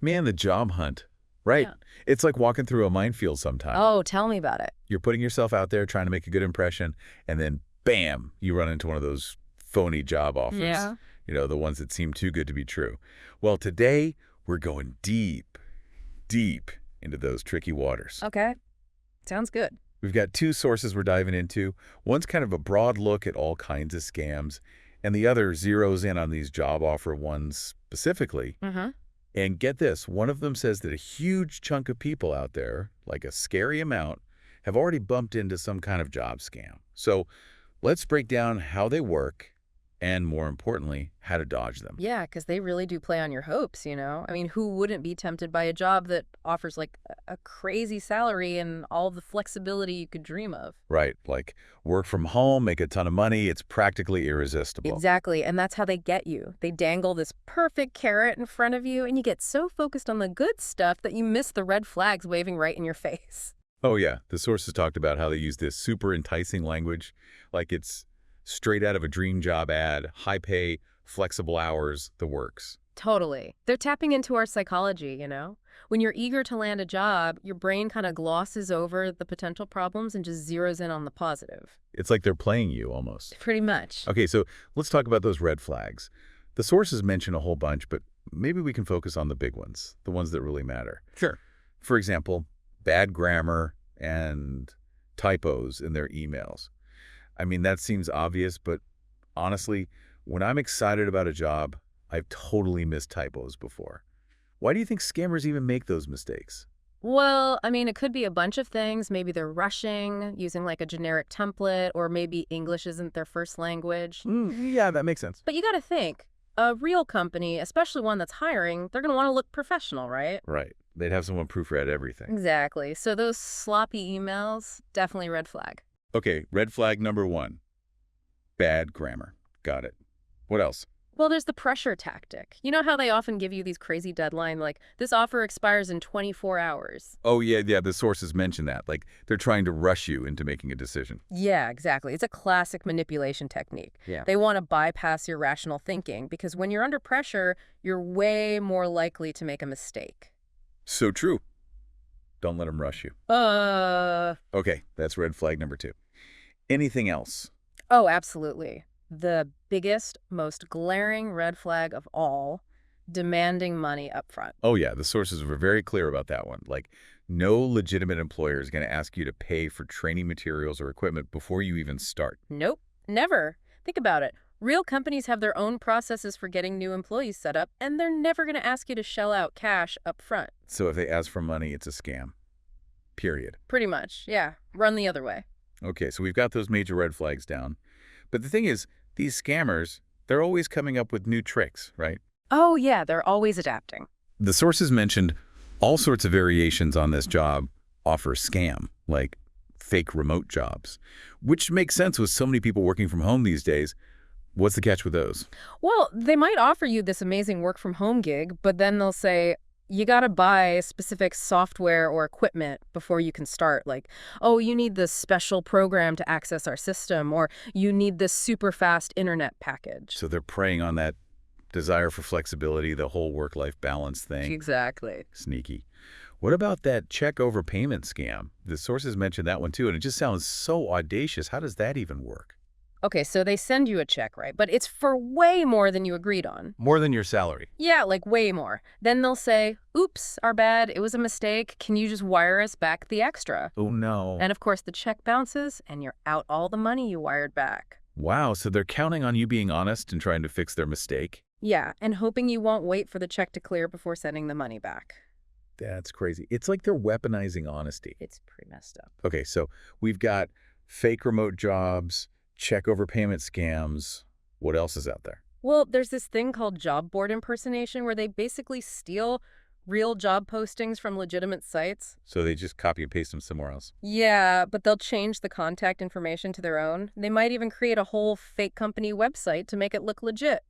Man, the job hunt. Right. Yeah. It's like walking through a minefield sometimes. Oh, tell me about it. You're putting yourself out there trying to make a good impression, and then bam, you run into one of those phony job offers. Yeah. The ones that seem too good to be true. Well, today we're going deep, deep into those tricky waters. Okay. Sounds good. We've got two sources we're diving into. One's kind of a broad look at all kinds of scams, and the other zeroes in on these job offer ones specifically. Mm-hmm. And get this, one of them says that a huge chunk of people out there, like a scary amount, have already bumped into some kind of job scam. So let's break down how they work and, more importantly, how to dodge them. Yeah, because they really do play on your hopes, you know? I mean, who wouldn't be tempted by a job that offers like a crazy salary and all the flexibility you could dream of? Right, like work from home, make a ton of money, it's practically irresistible. Exactly, and that's how they get you. They dangle this perfect carrot in front of you, and you get so focused on the good stuff that you miss the red flags waving right in your face. Oh yeah, the sources talked about how they use this super enticing language, like it's straight out of a dream job ad, high pay, flexible hours, the works. Totally. They're tapping into our psychology, you know? When you're eager to land a job, your brain kind of glosses over the potential problems and just zeroes in on the positive. It's like they're playing you almost. Pretty much. Okay, so let's talk about those red flags. The sources mention a whole bunch, but maybe we can focus on the big ones, the ones that really matter. Sure. For example, bad grammar and typos in their emails. I mean, that seems obvious, but honestly, when I'm excited about a job, I've totally missed typos before. Why do you think scammers even make those mistakes? Well, I mean, it could be a bunch of things. Maybe they're rushing, using like a generic template, or maybe English isn't their first language. Yeah, that makes sense. But you got to think, a real company, especially one that's hiring, they're going to want to look professional, right? Right. They'd have someone proofread everything. Exactly. So those sloppy emails, definitely red flag. Okay, red flag number 1. Bad grammar. Got it. What else? Well, there's the pressure tactic. You know how they often give you these crazy deadlines, like, this offer expires in 24 hours? Oh, yeah, the sources mention that. Like, they're trying to rush you into making a decision. Yeah, exactly. It's a classic manipulation technique. Yeah. They want to bypass your rational thinking because when you're under pressure, you're way more likely to make a mistake. So true. Don't let them rush you. Okay, that's red flag number 2. Anything else? Oh, absolutely. The biggest, most glaring red flag of all, demanding money up front. Oh, yeah, the sources were very clear about that one. Like, no legitimate employer is going to ask you to pay for training materials or equipment before you even start. Nope, never. Think about it. Real companies have their own processes for getting new employees set up, and they're never going to ask you to shell out cash up front. So if they ask for money, it's a scam. Period. Pretty much, yeah. Run the other way. Okay, so we've got those major red flags down. But the thing is, these scammers, they're always coming up with new tricks, right? Oh, yeah, they're always adapting. The sources mentioned all sorts of variations on this job offer scam, like fake remote jobs, which makes sense with so many people working from home these days. What's the catch with those? Well, they might offer you this amazing work-from-home gig, but then they'll say, you got to buy specific software or equipment before you can start. Like, oh, you need this special program to access our system, or you need this super fast internet package. So they're preying on that desire for flexibility, the whole work-life balance thing. Exactly. Sneaky. What about that check over payment scam? The sources mentioned that one too, and it just sounds so audacious. How does that even work? Okay, so they send you a check, right? But it's for way more than you agreed on. More than your salary. Yeah, like way more. Then they'll say, oops, our bad, it was a mistake. Can you just wire us back the extra? Oh, no. And of course, the check bounces and you're out all the money you wired back. Wow, so they're counting on you being honest and trying to fix their mistake? Yeah, and hoping you won't wait for the check to clear before sending the money back. That's crazy. It's like they're weaponizing honesty. It's pretty messed up. Okay, so we've got fake remote jobs, check over payment scams. What else is out there? Well, there's this thing called job board impersonation where they basically steal real job postings from legitimate sites. So they just copy and paste them somewhere else. Yeah, but they'll change the contact information to their own. They might even create a whole fake company website to make it look legit.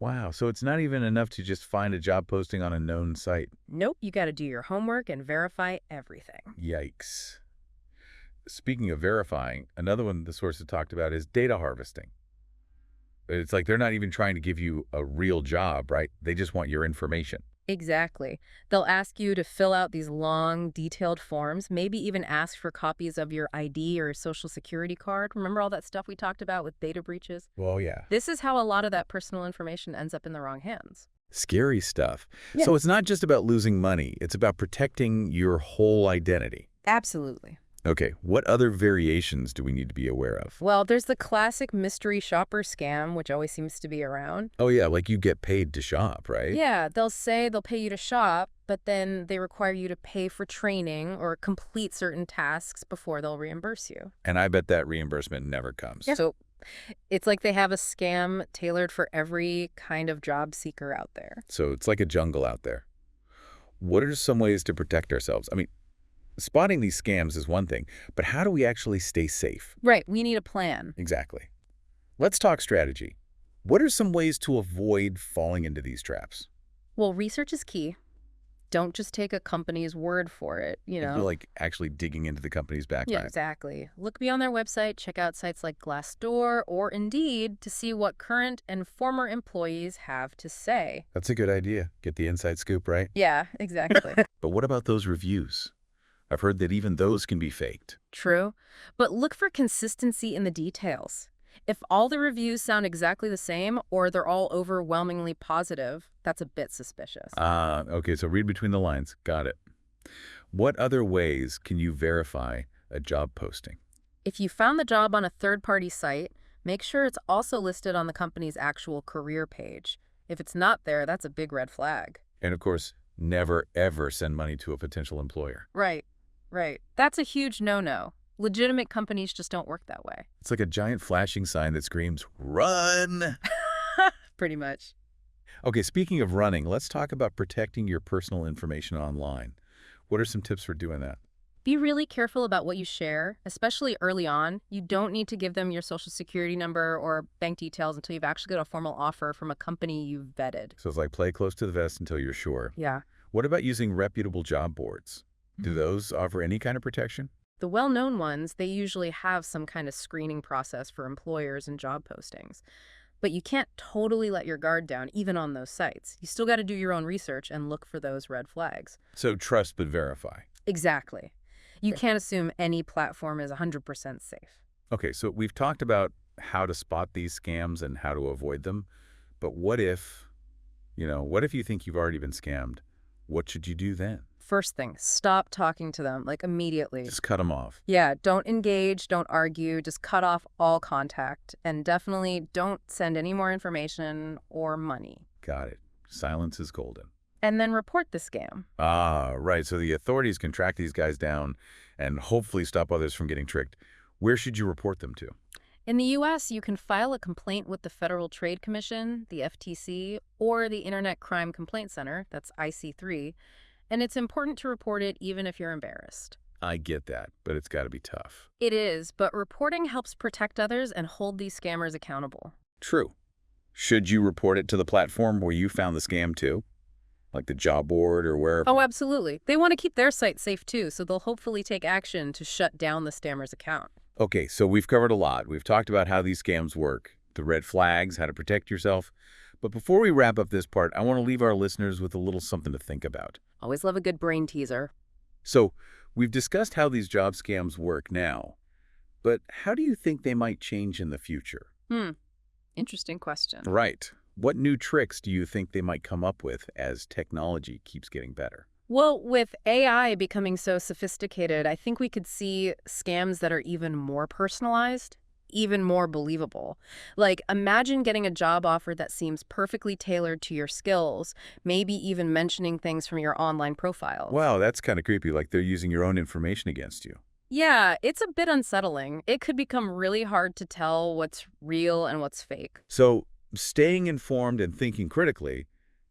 Wow, so it's not even enough to just find a job posting on a known site. Nope, you got to do your homework and verify everything. Yikes. Speaking of verifying, another one the sources talked about is data harvesting. It's like they're not even trying to give you a real job, right? They just want your information. Exactly. They'll ask you to fill out these long, detailed forms, maybe even ask for copies of your ID or social security card. Remember all that stuff we talked about with data breaches? Well, yeah. This is how a lot of that personal information ends up in the wrong hands. Scary stuff. Yeah. So it's not just about losing money. It's about protecting your whole identity. Absolutely. Okay, what other variations do we need to be aware of? Well, there's the classic mystery shopper scam, which always seems to be around. Oh, yeah, like you get paid to shop, right? Yeah, they'll say they'll pay you to shop, but then they require you to pay for training or complete certain tasks before they'll reimburse you. And I bet that reimbursement never comes. Yeah. So it's like they have a scam tailored for every kind of job seeker out there. So it's like a jungle out there. What are some ways to protect ourselves? I mean, spotting these scams is one thing, but how do we actually stay safe? Right, we need a plan. Exactly. Let's talk strategy. What are some ways to avoid falling into these traps? Well, research is key. Don't just take a company's word for it, you know. Like actually digging into the company's Yeah, background. exactly. Look beyond their website, check out sites like Glassdoor or Indeed to see what current and former employees have to say. That's a good idea. Get the inside scoop, right? Yeah, exactly. But what about those reviews? I've heard that even those can be faked. True. But look for consistency in the details. If all the reviews sound exactly the same or they're all overwhelmingly positive, that's a bit suspicious. Okay, so read between the lines. Got it. What other ways can you verify a job posting? If you found the job on a third-party site, make sure it's also listed on the company's actual career page. If it's not there, that's a big red flag. And of course, never ever send money to a potential employer. Right. That's a huge no-no. Legitimate companies just don't work that way. It's like a giant flashing sign that screams, "Run!" Pretty much. Okay, speaking of running, let's talk about protecting your personal information online. What are some tips for doing that? Be really careful about what you share, especially early on. You don't need to give them your social security number or bank details until you've actually got a formal offer from a company you've vetted. So it's like play close to the vest until you're sure. Yeah. What about using reputable job boards? Do Mhm. those offer any kind of protection? The well-known ones, they usually have some kind of screening process for employers and job postings. But you can't totally let your guard down, even on those sites. You still got to do your own research and look for those red flags. So trust but verify. Exactly. You can't assume any platform is 100% safe. Okay, so we've talked about how to spot these scams and how to avoid them. But what if you think you've already been scammed? What should you do then? First thing, stop talking to them, like immediately. Just cut them off. Yeah, don't engage, don't argue, just cut off all contact. And definitely don't send any more information or money. Got it. Silence is golden. And then report the scam. Ah, right. So the authorities can track these guys down and hopefully stop others from getting tricked. Where should you report them to? In the U.S., you can file a complaint with the Federal Trade Commission, the FTC, or the Internet Crime Complaint Center, that's IC3, and it's important to report it even if you're embarrassed. I get that, but it's got to be tough. It is, but reporting helps protect others and hold these scammers accountable. True. Should you report it to the platform where you found the scam too? Like the job board or wherever? Oh, absolutely. They want to keep their site safe too, so they'll hopefully take action to shut down the scammer's account. Okay, so we've covered a lot. We've talked about how these scams work, the red flags, how to protect yourself. But before we wrap up this part, I want to leave our listeners with a little something to think about. Always love a good brain teaser. So we've discussed how these job scams work now, but how do you think they might change in the future? Interesting question. Right. What new tricks do you think they might come up with as technology keeps getting better? Well, with AI becoming so sophisticated, I think we could see scams that are even more personalized, even more believable. Like, imagine getting a job offer that seems perfectly tailored to your skills, maybe even mentioning things from your online profiles. Wow, that's kind of creepy, like they're using your own information against you. Yeah, it's a bit unsettling. It could become really hard to tell what's real and what's fake. So staying informed and thinking critically,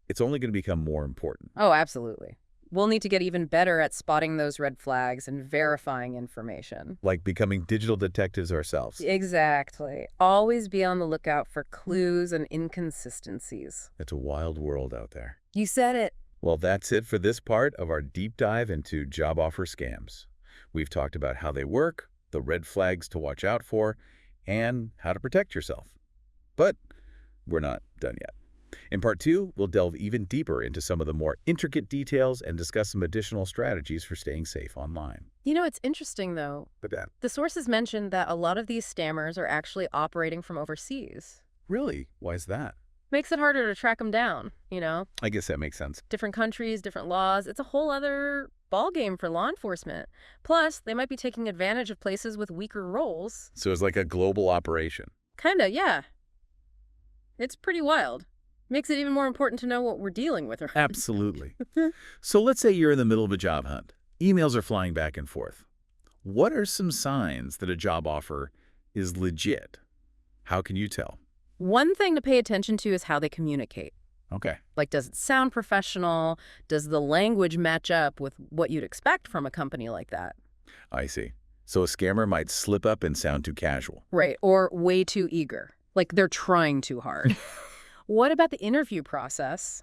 it's only going to become more important. Oh, absolutely. We'll need to get even better at spotting those red flags and verifying information. Like becoming digital detectives ourselves. Exactly. Always be on the lookout for clues and inconsistencies. It's a wild world out there. You said it. Well, that's it for this part of our deep dive into job offer scams. We've talked about how they work, the red flags to watch out for, and how to protect yourself. But we're not done yet. In Part 2, we'll delve even deeper into some of the more intricate details and discuss some additional strategies for staying safe online. It's interesting, though. But that. The sources mentioned that a lot of these scammers are actually operating from overseas. Really? Why is that? Makes it harder to track them down, I guess that makes sense. Different countries, different laws. It's a whole other ballgame for law enforcement. Plus, they might be taking advantage of places with weaker roles. So it's like a global operation. Kinda, yeah. It's pretty wild. Makes it even more important to know what we're dealing with. Absolutely. So let's say you're in the middle of a job hunt. Emails are flying back and forth. What are some signs that a job offer is legit? How can you tell? One thing to pay attention to is how they communicate. Okay. Like, does it sound professional? Does the language match up with what you'd expect from a company like that? I see. So a scammer might slip up and sound too casual. Right, or way too eager. Like they're trying too hard. What about the interview process?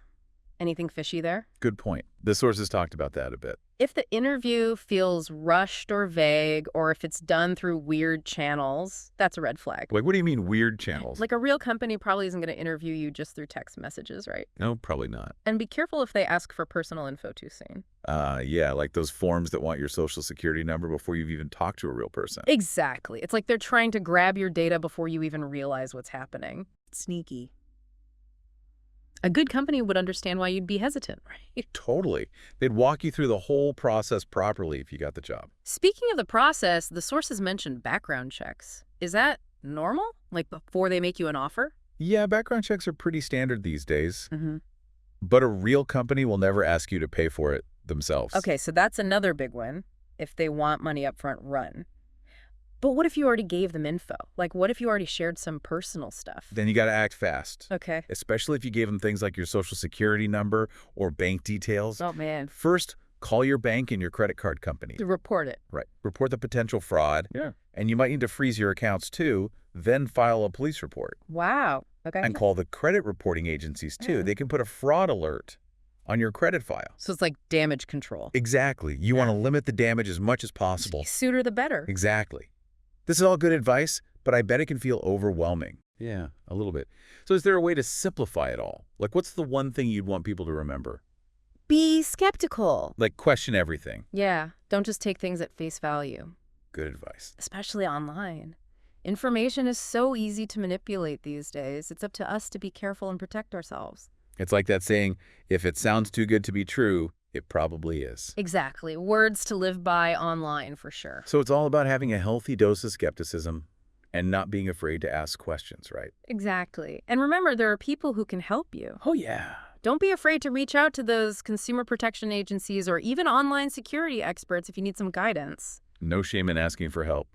Anything fishy there? Good point. The sources talked about that a bit. If the interview feels rushed or vague, or if it's done through weird channels, that's a red flag. Like, what do you mean weird channels? Like, a real company probably isn't going to interview you just through text messages, right? No, probably not. And be careful if they ask for personal info too soon. Yeah, like those forms that want your social security number before you've even talked to a real person. Exactly. It's like they're trying to grab your data before you even realize what's happening. Sneaky. A good company would understand why you'd be hesitant, right? Totally. They'd walk you through the whole process properly if you got the job. Speaking of the process, the sources mentioned background checks. Is that normal? Like before they make you an offer? Yeah, background checks are pretty standard these days. Mm-hmm. But a real company will never ask you to pay for it themselves. Okay, so that's another big one. If they want money up front, run. But what if you already gave them info? Like, what if you already shared some personal stuff? Then you got to act fast. Okay. Especially if you gave them things like your social security number or bank details. Oh, man. First, call your bank and your credit card company. To report it. Right. Report the potential fraud. Yeah. And you might need to freeze your accounts too, then file a police report. Wow. Okay. And call the credit reporting agencies too. Yeah. They can put a fraud alert on your credit file. So it's like damage control. Exactly. You want to limit the damage as much as possible. The sooner the better. Exactly. This is all good advice, but I bet it can feel overwhelming. Yeah, a little bit. So is there a way to simplify it all? Like, what's the one thing you'd want people to remember? Be skeptical. Like, question everything. Yeah. Don't just take things at face value. Good advice. Especially online. Information is so easy to manipulate these days. It's up to us to be careful and protect ourselves. It's like that saying, if it sounds too good to be true, it probably is. Exactly. Words to live by online, for sure. So it's all about having a healthy dose of skepticism and not being afraid to ask questions, right? Exactly. And remember, there are people who can help you. Oh, yeah. Don't be afraid to reach out to those consumer protection agencies or even online security experts if you need some guidance. No shame in asking for help.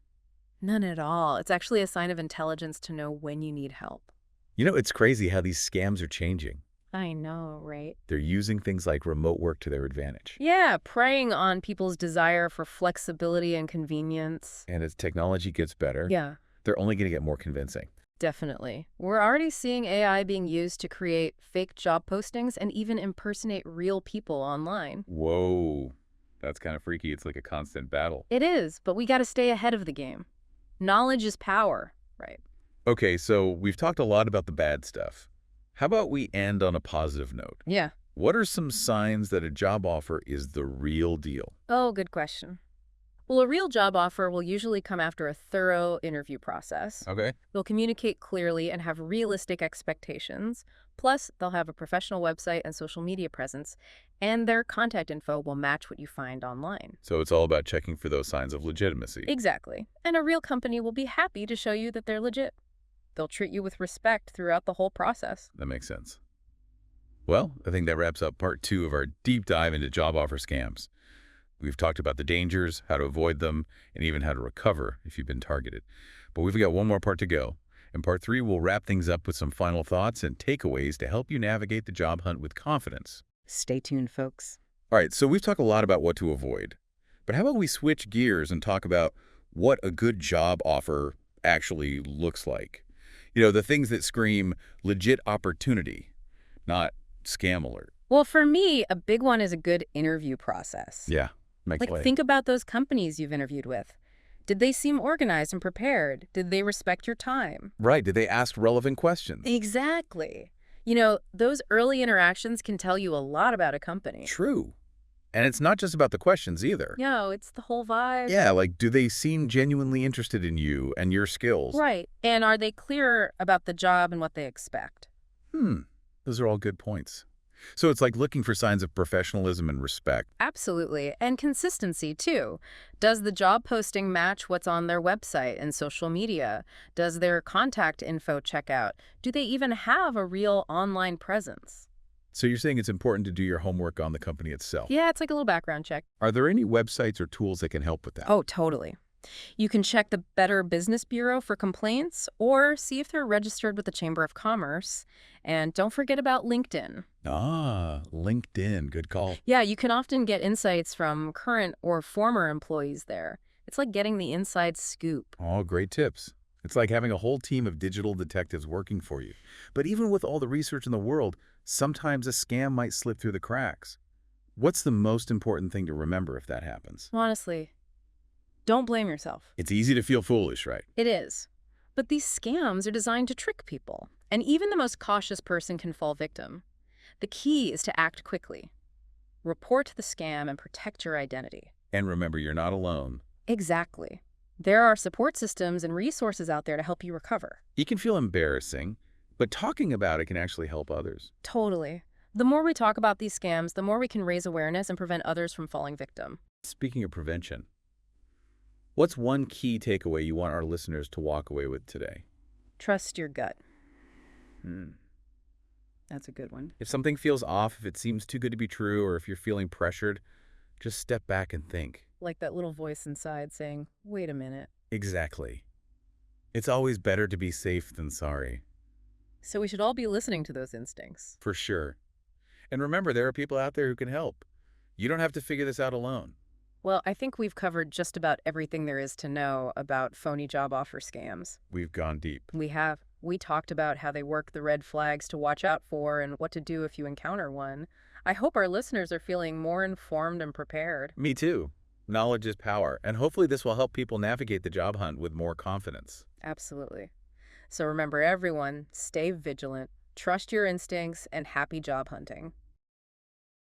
None at all. It's actually a sign of intelligence to know when you need help. You know, it's crazy how these scams are changing. I know, right? They're using things like remote work to their advantage. Yeah, preying on people's desire for flexibility and convenience. And as technology gets better, Yeah, they're only going to get more convincing. definitely. We're already seeing AI being used to create fake job postings and even impersonate real people online. Whoa. That's kind of freaky. It's like a constant battle. It is, but we got to stay ahead of the game. Knowledge is power, right? Okay, so we've talked a lot about the bad stuff. How about we end on a positive note? Yeah. What are some signs that a job offer is the real deal? Oh, good question. Well, a real job offer will usually come after a thorough interview process. Okay. They'll communicate clearly and have realistic expectations. Plus, they'll have a professional website and social media presence, and their contact info will match what you find online. So it's all about checking for those signs of legitimacy. Exactly. And a real company will be happy to show you that they're legit. They'll treat you with respect throughout the whole process. That makes sense. Well, I think that wraps up part 2 of our deep dive into job offer scams. We've talked about the dangers, how to avoid them, and even how to recover if you've been targeted. But we've got one more part to go. In part 3, we'll wrap things up with some final thoughts and takeaways to help you navigate the job hunt with confidence. Stay tuned, folks. All right, so we've talked a lot about what to avoid. But how about we switch gears and talk about what a good job offer actually looks like? You know, the things that scream legit opportunity, not scam alert. Well, for me, a big one is a good interview process. Yeah, makes Like, sense. think about those companies you've interviewed with. Did they seem organized and prepared? Did they respect your time? Right, did they ask relevant questions? Exactly. Those early interactions can tell you a lot about a company. True. And it's not just about the questions either. It's the whole vibe. Yeah, like, do they seem genuinely interested in you and your skills? Right. And are they clear about the job and what they expect? Those are all good points. So it's like looking for signs of professionalism and respect. Absolutely. And consistency, too. Does the job posting match what's on their website and social media? Does their contact info check out? Do they even have a real online presence? So you're saying it's important to do your homework on the company itself. Yeah, it's like a little background check. Are there any websites or tools that can help with that? Oh, totally. You can check the Better Business Bureau for complaints or see if they're registered with the Chamber of Commerce. And don't forget about LinkedIn. LinkedIn. Good call. Yeah, you can often get insights from current or former employees there. It's like getting the inside scoop. All great tips. It's like having a whole team of digital detectives working for you. But even with all the research in the world, sometimes a scam might slip through the cracks. What's the most important thing to remember if that happens? Honestly, don't blame yourself. It's easy to feel foolish, right? It is. But these scams are designed to trick people, and even the most cautious person can fall victim. The key is to act quickly. Report the scam and protect your identity. And remember, you're not alone. Exactly. There are support systems and resources out there to help you recover. It can feel embarrassing, but talking about it can actually help others. Totally. The more we talk about these scams, the more we can raise awareness and prevent others from falling victim. Speaking of prevention, what's one key takeaway you want our listeners to walk away with today? Trust your gut. That's a good one. If something feels off, if it seems too good to be true, or if you're feeling pressured, just step back and think. Like that little voice inside saying, wait a minute. Exactly. It's always better to be safe than sorry. So we should all be listening to those instincts. For sure. And remember, there are people out there who can help. You don't have to figure this out alone. Well, I think we've covered just about everything there is to know about phony job offer scams. We've gone deep. We have. We talked about how they work, the red flags to watch out for, and what to do if you encounter one. I hope our listeners are feeling more informed and prepared. Me too. Knowledge is power, and hopefully this will help people navigate the job hunt with more confidence. Absolutely. So remember, everyone, stay vigilant, trust your instincts, and happy job hunting.